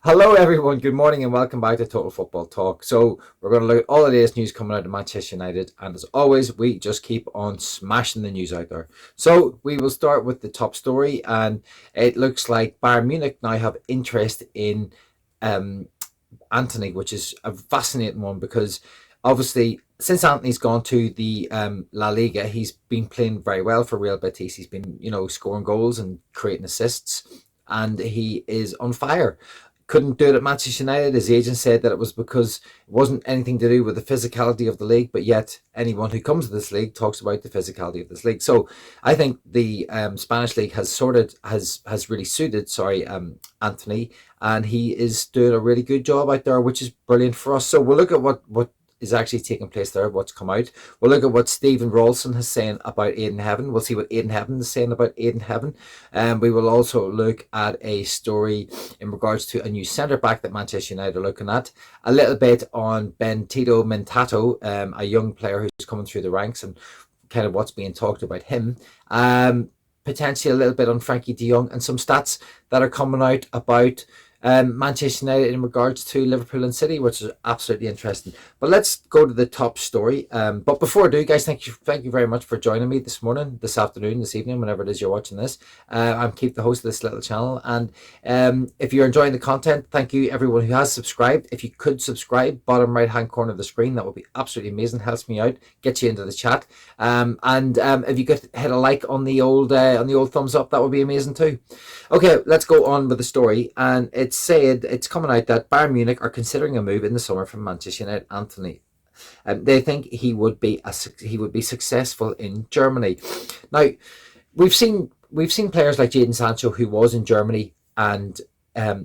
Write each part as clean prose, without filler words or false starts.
Hello, everyone. Good morning, and welcome back to Total Football Talk. So we're going to look at all of the latest news coming out of Manchester United, and as always, we just keep on smashing the news out there. So we will start with the top story, and it looks like Bayern Munich now have interest in um, Antony, which is a fascinating one because obviously since Antony's gone to the La Liga, he's been playing very well for Real Betis. He's been, scoring goals and creating assists, and he is on fire. Couldn't do it at Manchester United. His agent said that it was because it wasn't anything to do with the physicality of the league, but yet anyone who comes to this league talks about the physicality of this league. So I think the Spanish league has really suited Antony, and he is doing a really good job out there, which is brilliant for us. So we'll look at what is actually taking place there, what's come out. We'll look at what Stephen Rawlson is saying about Ayden Heaven. We'll see what Ayden Heaven is saying about Ayden Heaven. And we will also look at a story in regards to a new centre-back that Manchester United are looking at. A little bit on Tito Mentato, a young player who's coming through the ranks, and kind of what's being talked about him. Potentially a little bit on Frenkie de Jong and some stats that are coming out about Manchester United in regards to Liverpool and City, which is absolutely interesting. But let's go to the top story. But before I do, guys, thank you very much for joining me this morning, this afternoon, this evening, whenever it is you're watching this. I'm Keith, the host of this little channel, and if you're enjoying the content, thank you everyone who has subscribed. If you could subscribe, bottom right hand corner of the screen, that would be absolutely amazing. Helps me out, gets you into the chat, and if you could hit a like on the old thumbs up, that would be amazing too. Okay, let's go on with the story, and it's coming out that Bayern Munich are considering a move in the summer from Manchester United Antony. They think he would be successful in Germany. Now, we've seen players like Jadon Sancho, who was in Germany and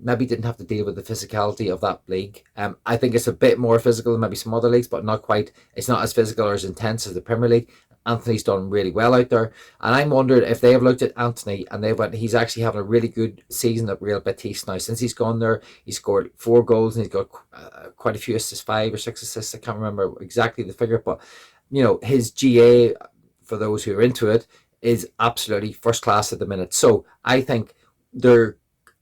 maybe didn't have to deal with the physicality of that league. I think it's a bit more physical than maybe some other leagues, but not quite. It's not as physical or as intense as the Premier League. Antony's done really well out there, and I'm wondering if they have looked at Antony and he's actually having a really good season at Real Betis now. Since he's gone there, he scored 4 goals and he's got quite a few assists, 5 or 6 assists. I can't remember exactly the figure, but his GA, for those who are into it, is absolutely first class at the minute. So I think I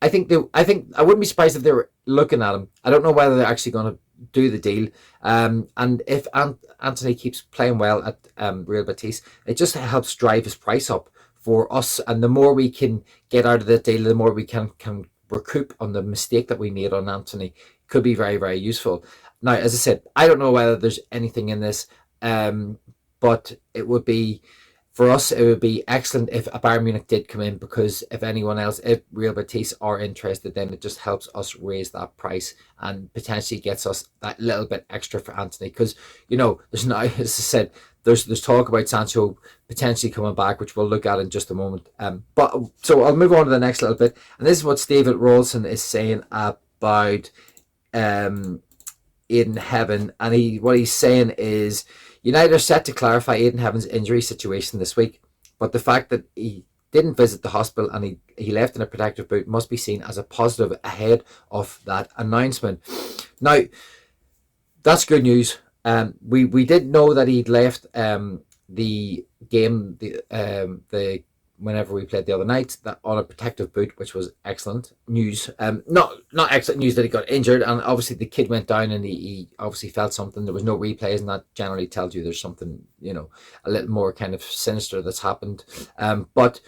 wouldn't be surprised if they were looking at him. I don't know whether they're actually going to do the deal. And if Antony keeps playing well at Real Betis, it just helps drive his price up for us. And the more we can get out of the deal, the more we can recoup on the mistake that we made on Antony. Could be very, very useful. Now, as I said, I don't know whether there's anything in this, but it would be, for us, it would be excellent if a Bayern Munich did come in, because if Real Betis are interested, then it just helps us raise that price and potentially gets us that little bit extra for Antony. Because, there's not, as I said, there's talk about Sancho potentially coming back, which we'll look at in just a moment. So I'll move on to the next little bit. And this is what Stephen Rawlson is saying about Ayden Heaven. And what he's saying is, United are set to clarify Ayden Heaven's injury situation this week, but the fact that he didn't visit the hospital and he left in a protective boot must be seen as a positive ahead of that announcement. Now, that's good news. We did know that he'd left the game whenever we played the other night, that on a protective boot, which was excellent news. Not excellent news that he got injured, and obviously the kid went down and he obviously felt something. There was no replays, and that generally tells you there's something, a little more kind of sinister that's happened. But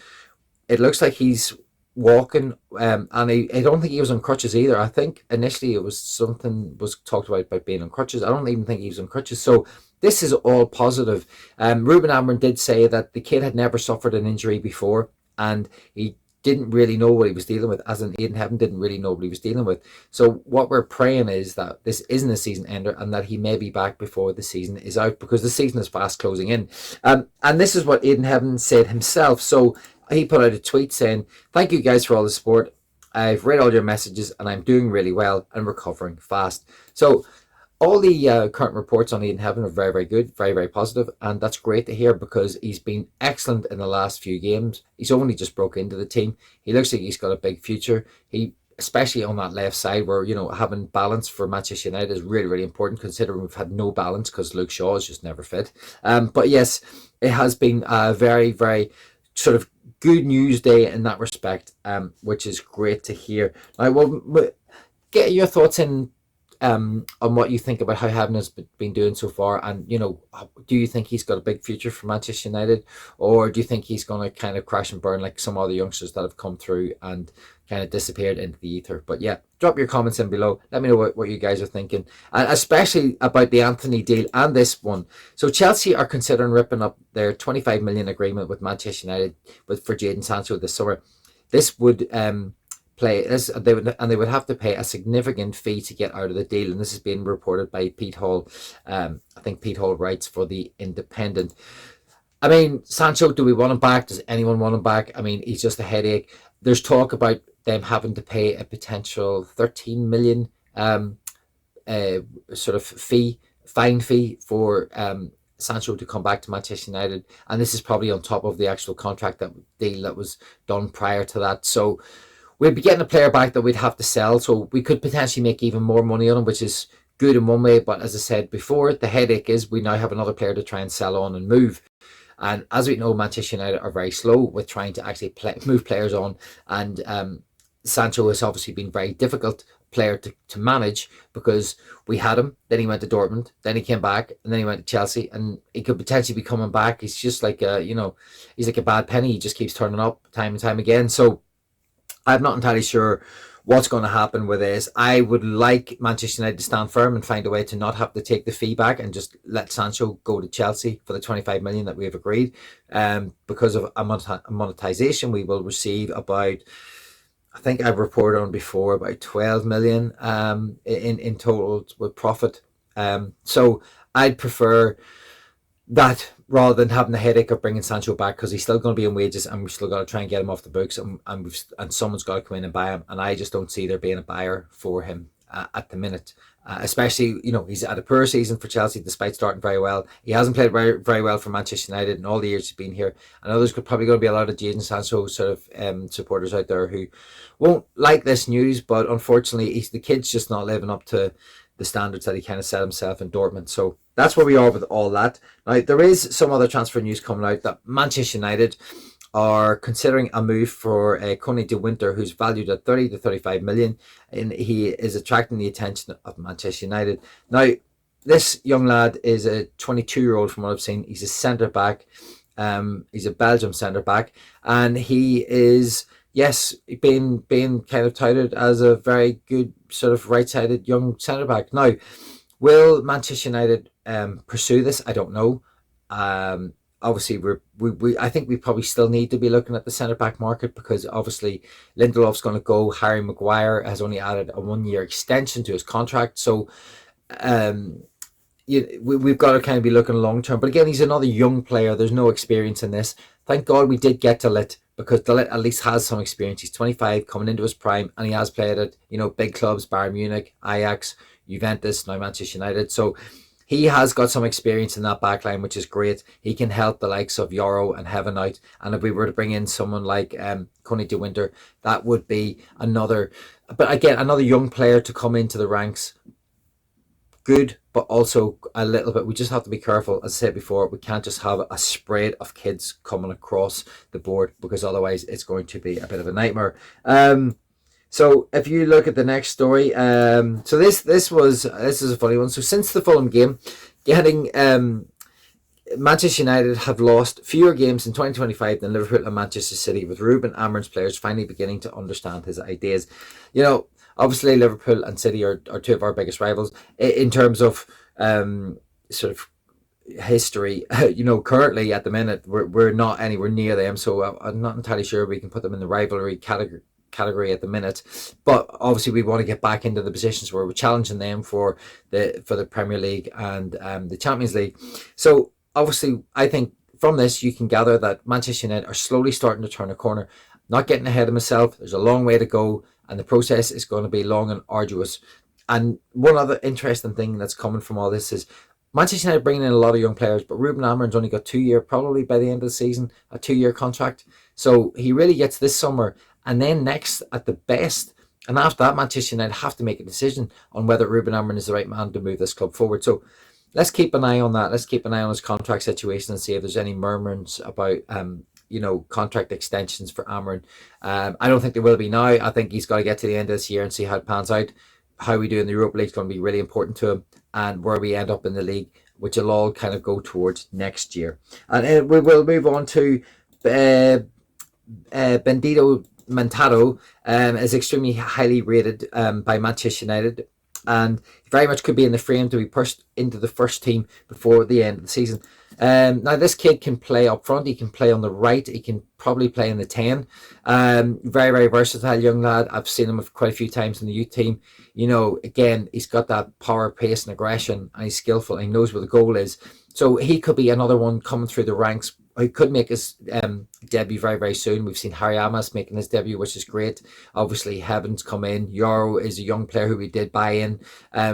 it looks like he's walking, and I don't think he was on crutches either. I think initially it was something was talked about being on crutches. I don't even think he was on crutches. So this is all positive. Rubin Amorim did say that the kid had never suffered an injury before, and he didn't really know what he was dealing with, as in Ayden Heaven didn't really know what he was dealing with. So what we're praying is that this isn't a season ender and that he may be back before the season is out, because the season is fast closing in. And this is what Ayden Heaven said himself. So he put out a tweet saying, "Thank you guys for all the support. I've read all your messages and I'm doing really well and recovering fast." So all the current reports on Ayden Heaven are very, very good, very, very positive, and that's great to hear because he's been excellent in the last few games. He's only just broke into the team. He looks like he's got a big future. Especially on that left side, where having balance for Manchester United is really, really important, considering we've had no balance because Luke Shaw is just never fit. But yes, it has been a very, very sort of good news day in that respect, which is great to hear. Now, get your thoughts in on what you think about how Heaven has been doing so far, and do you think he's got a big future for Manchester United, or do you think he's going to kind of crash and burn like some other youngsters that have come through and kind of disappeared into the ether? But yeah, drop your comments in below. Let me know what you guys are thinking, and especially about the Antony deal and this one. So Chelsea are considering ripping up their 25 million agreement with Manchester United for Jadon Sancho this summer. This would play this, they would have to pay a significant fee to get out of the deal, and this is being reported by Pete Hall. I think Pete Hall writes for the Independent. I mean, Sancho, do we want him back? Does anyone want him back? I mean, he's just a headache. There's talk about them having to pay a potential 13 million sort of fine fee for Sancho to come back to Manchester United, and this is probably on top of the actual contract deal that was done prior to that. So we'd be getting a player back that we'd have to sell, so we could potentially make even more money on him, which is good in one way. But as I said before, the headache is we now have another player to try and sell on and move. And as we know, Manchester United are very slow with trying to actually move players on. And Sancho has obviously been very difficult player to manage, because we had him, then he went to Dortmund, then he came back, and then he went to Chelsea, and he could potentially be coming back. He's just like he's like a bad penny. He just keeps turning up time and time again. So I'm not entirely sure what's going to happen with this. I would like Manchester United to stand firm and find a way to not have to take the fee back and just let Sancho go to Chelsea for the 25 million that we have agreed. Because of a monetization, we will receive about, I think I've reported on before, about 12 million in total with profit. So I'd prefer that rather than having the headache of bringing Sancho back, because he's still going to be in wages, and we've still got to try and get him off the books, and someone's got to come in and buy him, and I just don't see there being a buyer for him at the minute. Especially, he's had a poor season for Chelsea despite starting very well. He hasn't played very, very well for Manchester United in all the years he's been here. I know there's probably going to be a lot of Jadon Sancho sort of supporters out there who won't like this news, but unfortunately, the kid's just not living up to the standards that he kind of set himself in Dortmund. So that's where we are with all that. Now, there is some other transfer news coming out that Manchester United are considering a move for Koni De Winter, who's valued at 30 to 35 million, and he is attracting the attention of Manchester United. Now, this young lad is a 22-year-old from what I've seen. He's a centre-back. He's a Belgium centre-back, and he is, yes, being kind of touted as a very good sort of right-sided young centre-back. Now, will Manchester United pursue this? I don't know. Obviously, I think we probably still need to be looking at the centre-back market, because obviously Lindelof's going to go. Harry Maguire has only added a 1-year extension to his contract. So we've got to kind of be looking long-term. But again, he's another young player. There's no experience in this. Thank God we did get De Ligt, because De Ligt at least has some experience. He's 25, coming into his prime, and he has played at big clubs, Bayern Munich, Ajax, Juventus, now Manchester United. So he has got some experience in that backline, which is great. He can help the likes of Yoro and Heaven out. And if we were to bring in someone like Koni De Winter, that would be another young player to come into the ranks. Good, but also a little bit, we just have to be careful. As I said before, we can't just have a spread of kids coming across the board, because otherwise it's going to be a bit of a nightmare. So if you look at the next story, so this is a funny one. So since the Fulham game, Manchester United have lost fewer games in 2025 than Liverpool and Manchester City, with Rubin Amorim's players finally beginning to understand his ideas. Obviously Liverpool and City are two of our biggest rivals in terms of sort of history. Currently at the minute we're not anywhere near them, so I'm not entirely sure we can put them in the rivalry category at the minute, but obviously we want to get back into the positions where we're challenging them for the Premier League and the Champions League. So obviously I think from this you can gather that Manchester United are slowly starting to turn a corner. Not getting ahead of myself, there's a long way to go, and the process is going to be long and arduous. And one other interesting thing that's coming from all this is Manchester United bringing in a lot of young players, but Rubin Amorim's only got 2 year, probably by the end of the season, a 2-year contract. So he really gets this summer and then next at the best. And after that, Manchester United have to make a decision on whether Rubin Amorim is the right man to move this club forward. So let's keep an eye on that. Let's keep an eye on his contract situation and see if there's any murmurings about contract extensions for Amorim. I don't think there will be now. I think he's got to get to the end of this year and see how it pans out. how we do in the Europa League is going to be really important to him, and where we end up in the league, which will all kind of go towards next year. And we will move on to Bendito Mantado. Is extremely highly rated by Manchester United, and very much could be in the frame to be pushed into the first team before the end of the season. Now this kid can play up front, he can play on the right, he can probably play in the 10. Very, very versatile young lad. I've seen him quite a few times in the youth team. You know, again, he's got that power, pace and aggression, and he's skillful and he knows where the goal is. So he could be another one coming through the ranks. He could make his debut very, very soon. We've seen Harry Amas making his debut, which is great. Obviously, Heaven's come in. Yoro is a young player who we did buy in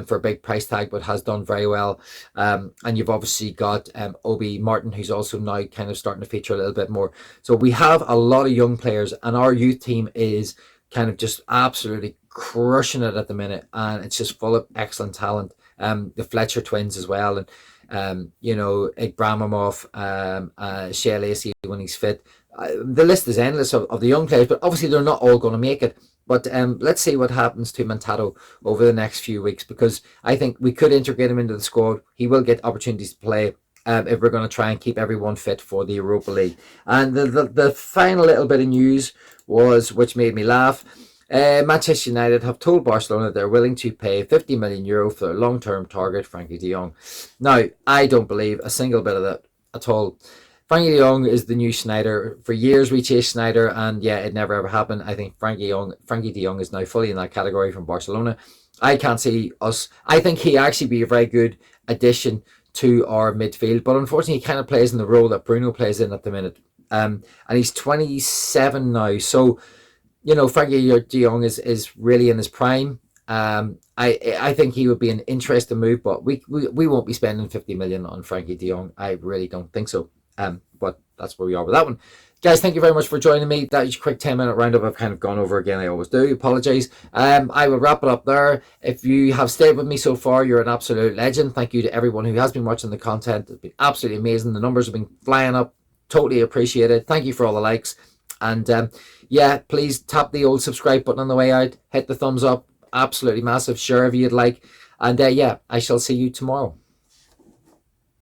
for a big price tag, but has done very well. And you've obviously got Obi Martin, who's also now kind of starting to feature a little bit more. So we have a lot of young players, and our youth team is kind of just absolutely crushing it at the minute, and it's just full of excellent talent. The Fletcher twins as well, and you know, Igramimov, Shea Lacey when he's fit. The list is endless of the young players, but obviously they're not all going to make it. But let's see what happens to Mantado over the next few weeks, because I think we could integrate him into the squad. He will get opportunities to play if we're going to try and keep everyone fit for the Europa League. And the final little bit of news was, which made me laugh, Manchester United have told Barcelona they're willing to pay €50 million for their long-term target, Frenkie de Jong. Now, I don't believe a single bit of that at all. Frenkie de Jong is the new Sneijder. For years we chased Sneijder, and yeah, it never ever happened. I think Frenkie de Jong is now fully in that category from Barcelona. I can't see us. I think he actually be a very good addition to our midfield, but unfortunately he kind of plays in the role that Bruno plays in at the minute. And he's 27 now, so you know, Frenkie de Jong is really in his prime. I think he would be an interesting move, but we won't be spending 50 million on Frenkie de Jong. I really don't think so. But that's where we are with that one. Guys, thank you very much for joining me. That was a quick 10-minute roundup. I've kind of gone over again. I always do. Apologies. I will wrap it up there. If you have stayed with me so far, you're an absolute legend. Thank you to everyone who has been watching the content. It's been absolutely amazing. The numbers have been flying up. Totally appreciate it. Thank you for all the likes. And yeah, please tap the old subscribe button on the way out. Hit the thumbs up. Absolutely massive. Share if you'd like. And yeah, I shall see you tomorrow.